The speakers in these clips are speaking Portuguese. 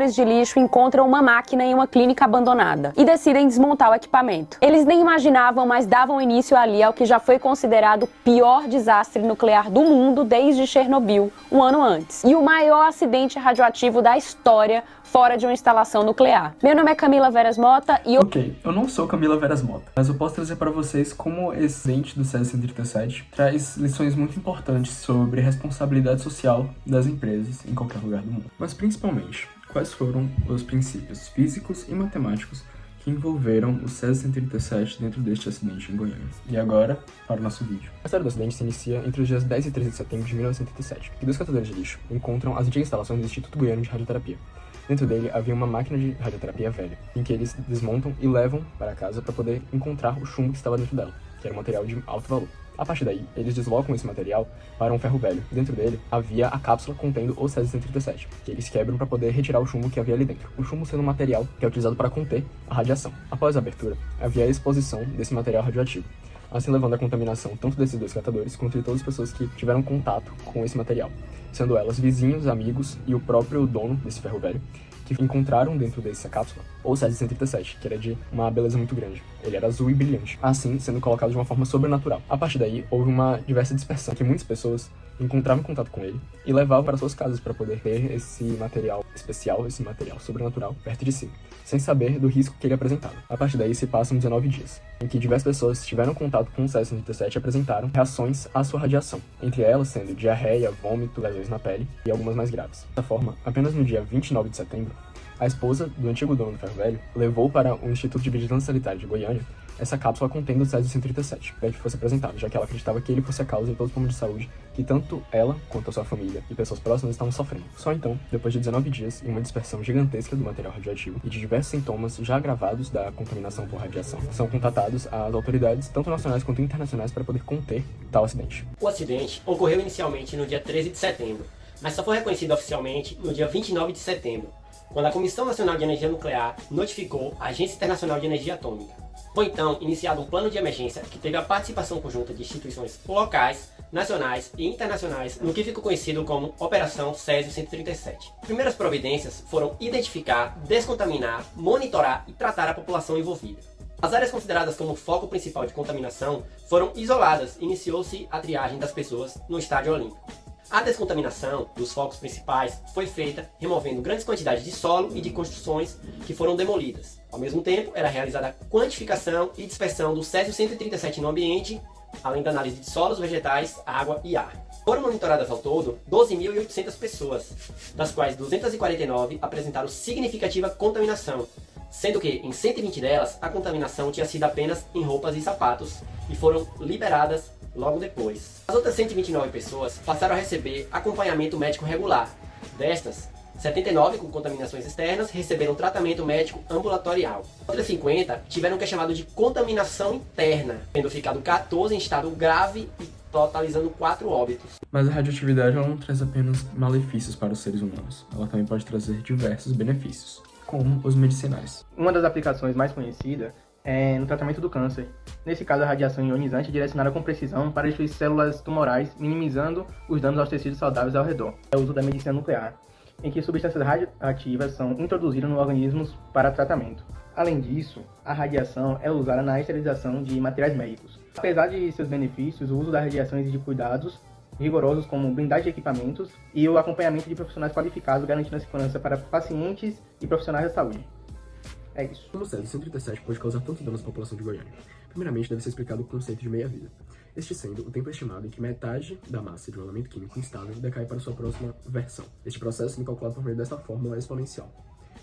de lixo encontram uma máquina em uma clínica abandonada e decidem desmontar o equipamento. Eles nem imaginavam, mas davam início ali ao que já foi considerado o pior desastre nuclear do mundo desde Chernobyl, um ano antes, e o maior acidente radioativo da história fora de uma instalação nuclear. Meu nome é Camila Veras Mota e Ok, eu não sou Camila Veras Mota, mas eu posso trazer para vocês como esse acidente do Césio-137 traz lições muito importantes sobre responsabilidade social das empresas em qualquer lugar do mundo. Mas principalmente, quais foram os princípios físicos e matemáticos que envolveram o Césio-137 dentro deste acidente em Goiânia. E agora, para o nosso vídeo. A história do acidente se inicia entre os dias 10 e 13 de setembro de 1987, que dois catadores de lixo encontram as antigas instalações do Instituto Goiano de Radioterapia. Dentro dele havia uma máquina de radioterapia velha, em que eles desmontam e levam para casa para poder encontrar o chumbo que estava dentro dela, que era um material de alto valor. A partir daí, eles deslocam esse material para um ferro velho. Dentro dele havia a cápsula contendo o Césio-137, que eles quebram para poder retirar o chumbo que havia ali dentro. O chumbo sendo um material que é utilizado para conter a radiação. Após a abertura, havia a exposição desse material radioativo, assim levando à contaminação tanto desses dois catadores quanto de todas as pessoas que tiveram contato com esse material, sendo elas vizinhos, amigos e o próprio dono desse ferro velho, que encontraram dentro dessa cápsula o Césio-137, que era de uma beleza muito grande. Ele era azul e brilhante, assim sendo colocado de uma forma sobrenatural. A partir daí, houve uma diversa dispersão, que muitas pessoas encontravam contato com ele e levavam para suas casas para poder ter esse material especial, esse material sobrenatural, perto de si, sem saber do risco que ele apresentava. A partir daí se passam 19 dias, em que diversas pessoas tiveram contato com o Césio-137 e apresentaram reações à sua radiação, entre elas sendo diarreia, vômito, lesões na pele e algumas mais graves. Dessa forma, apenas no dia 29 de setembro, a esposa do antigo dono do ferro velho levou para o Instituto de Vigilância Sanitária de Goiânia essa cápsula contendo o Césio-137, para que fosse apresentado, já que ela acreditava que ele fosse a causa de todos os problemas de saúde que tanto ela quanto a sua família e pessoas próximas estavam sofrendo. Só então, depois de 19 dias e uma dispersão gigantesca do material radioativo e de diversos sintomas já agravados da contaminação por radiação, são contatados as autoridades, tanto nacionais quanto internacionais, para poder conter tal acidente. O acidente ocorreu inicialmente no dia 13 de setembro, mas só foi reconhecido oficialmente no dia 29 de setembro, quando a Comissão Nacional de Energia Nuclear notificou a Agência Internacional de Energia Atômica. Foi então iniciado um plano de emergência que teve a participação conjunta de instituições locais, nacionais e internacionais no que ficou conhecido como Operação Césio-137. As primeiras providências foram identificar, descontaminar, monitorar e tratar a população envolvida. As áreas consideradas como foco principal de contaminação foram isoladas e iniciou-se a triagem das pessoas no Estádio Olímpico. A descontaminação dos focos principais foi feita removendo grandes quantidades de solo e de construções que foram demolidas. Ao mesmo tempo, era realizada a quantificação e dispersão do Césio-137 no ambiente, além da análise de solos, vegetais, água e ar. Foram monitoradas ao todo 12.800 pessoas, das quais 249 apresentaram significativa contaminação, sendo que em 120 delas a contaminação tinha sido apenas em roupas e sapatos e foram liberadas logo depois. As outras 129 pessoas passaram a receber acompanhamento médico regular. Destas, 79 com contaminações externas receberam tratamento médico ambulatorial. Outras 50 tiveram o que é chamado de contaminação interna, tendo ficado 14 em estado grave e totalizando 4 óbitos. Mas a radioatividade ela não traz apenas malefícios para os seres humanos, ela também pode trazer diversos benefícios, como os medicinais. Uma das aplicações mais conhecidas é no tratamento do câncer. Nesse caso, a radiação ionizante é direcionada com precisão para destruir células tumorais, minimizando os danos aos tecidos saudáveis ao redor. É o uso da medicina nuclear, em que substâncias radioativas são introduzidas no organismo para tratamento. Além disso, a radiação é usada na esterilização de materiais médicos. Apesar de seus benefícios, o uso da radiação exige cuidados rigorosos como blindagem de equipamentos e o acompanhamento de profissionais qualificados, garantindo a segurança para pacientes e profissionais da saúde. É isso. Como o Césio-137 pode causar tanto dano à população de Goiânia? Primeiramente, deve ser explicado o conceito de meia-vida. Este sendo o tempo estimado em que metade da massa de um elemento químico instável decai para sua próxima versão. Este processo é calculado por meio dessa fórmula exponencial,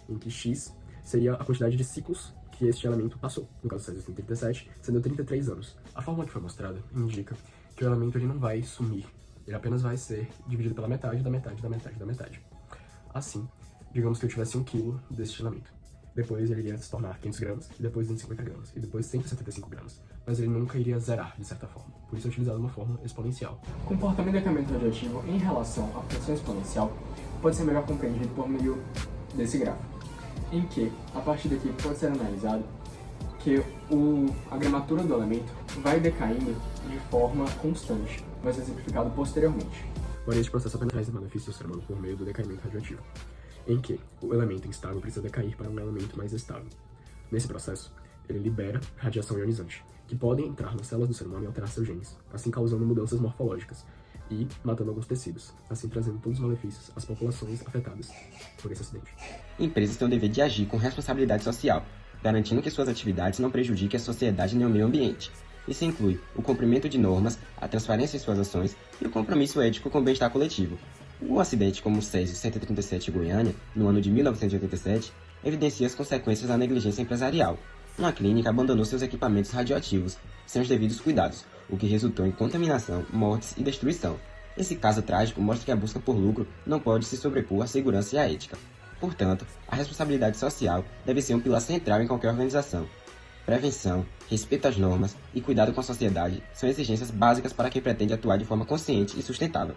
em que x seria a quantidade de ciclos que este elemento passou, no caso do Césio-137, sendo 33 anos. A fórmula que foi mostrada indica que o elemento ele não vai sumir, ele apenas vai ser dividido pela metade da metade da metade da metade. Assim, digamos que eu tivesse 1 kg deste elemento. Depois ele iria se tornar 500 gramas, e depois 250 gramas, e depois 175 gramas. Mas ele nunca iria zerar, de certa forma. Por isso é utilizado uma fórmula exponencial. O comportamento do decremento radioativo em relação à função exponencial pode ser melhor compreendido por meio desse gráfico, em que, a partir daqui, pode ser analisado que a gramatura do elemento vai decaindo de forma constante, vai ser simplificado posteriormente. Porém, este processo apenas traz benefícios ao ser humano por meio do decaimento radioativo. em que o elemento instável precisa decair para um elemento mais estável. Nesse processo, ele libera radiação ionizante, que podem entrar nas células do ser humano e alterar seus genes, assim causando mudanças morfológicas e matando alguns tecidos, assim trazendo todos os malefícios às populações afetadas por esse acidente. Empresas têm o dever de agir com responsabilidade social, garantindo que suas atividades não prejudiquem a sociedade nem o meio ambiente. Isso inclui o cumprimento de normas, a transparência em suas ações e o compromisso ético com o bem-estar coletivo. Um acidente como o Césio 137 Goiânia, no ano de 1987, evidencia as consequências da negligência empresarial. Uma clínica abandonou seus equipamentos radioativos, sem os devidos cuidados, o que resultou em contaminação, mortes e destruição. Esse caso trágico mostra que a busca por lucro não pode se sobrepor à segurança e à ética. Portanto, a responsabilidade social deve ser um pilar central em qualquer organização. Prevenção, respeito às normas e cuidado com a sociedade são exigências básicas para quem pretende atuar de forma consciente e sustentável.